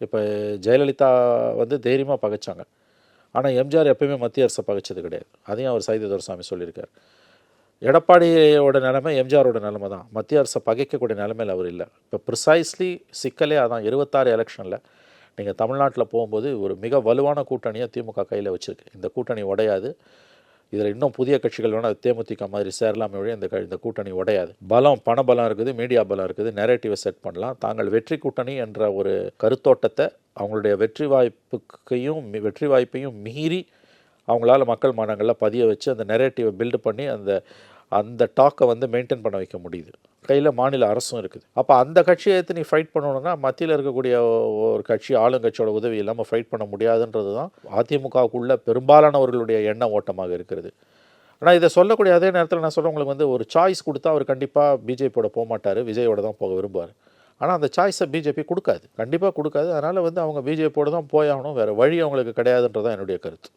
இப்போ ஜெயலலிதா வந்து தைரியமாக பகைச்சாங்க. ஆனால் எம்ஜிஆர் எப்பயுமே மத்திய அரசை பகைச்சது கிடையாது. அதையும் அவர் சைதை துரைசாமி சொல்லியிருக்கார். எடப்பாடியோட நிலைமை எம்ஜிஆரோட நிலைமை தான். மத்திய அரசை பகைக்கக்கூடிய நிலைமையில் அவர் இல்லை. இப்போ ப்ரிசைஸ்லி சிக்கலே அதான். 26 எலெக்ஷனில் நீங்கள் தமிழ்நாட்டில் போகும்போது ஒரு மிக வலுவான கூட்டணியை திமுக கையில் வச்சுருக்கு. இந்த கூட்டணி உடையாது. இதில் இன்னும் புதிய கட்சிகள் வேணால் தேமுதிக மாதிரி சேரலாமே வழி இந்த கூட்டணி உடையாது. பலம், பணபலம் இருக்குது, மீடியா பலம் இருக்குது, நெரேட்டிவை செட் பண்ணலாம். தாங்கள் வெற்றி கூட்டணி என்ற ஒரு கருத்தோட்டத்தை அவங்களுடைய வெற்றி வாய்ப்பையும் மீறி அவங்களால மக்கள் மனங்களில் பதிய வச்சு அந்த நெரேட்டிவை பில்டு பண்ணி அந்த டாக்கை வந்து மெயின்டைன் பண்ண வைக்க முடியுது. கையில் மாநில அரசும் இருக்குது. அப்போ அந்த கட்சியை எடுத்து நீ ஃபைட் பண்ணணுன்னா மத்தியில் இருக்கக்கூடிய ஒரு கட்சி ஆளுங்கட்சியோட உதவி இல்லாமல் ஃபைட் பண்ண முடியாதுன்றது தான் அதிமுகவுக்குள்ள பெரும்பாலானவர்களுடைய எண்ண ஓட்டமாக இருக்கிறது. ஆனால் இதை சொல்லக்கூடிய அதே நேரத்தில் நான் சொல்கிறேன், உங்களுக்கு வந்து ஒரு சாய்ஸ் கொடுத்தா அவர் கண்டிப்பாக பிஜேபியோட போக மாட்டார், விஜயோட தான் போக விரும்புவார். ஆனால் அந்த சாய்ஸை பிஜேபி கொடுக்காது, கண்டிப்பாக கொடுக்காது. அதனால் வந்து அவங்க பிஜேபியோட தான் போயாகணும், வேறு வழி அவங்களுக்கு கிடையாதுன்றது தான் என்னுடைய கருத்து.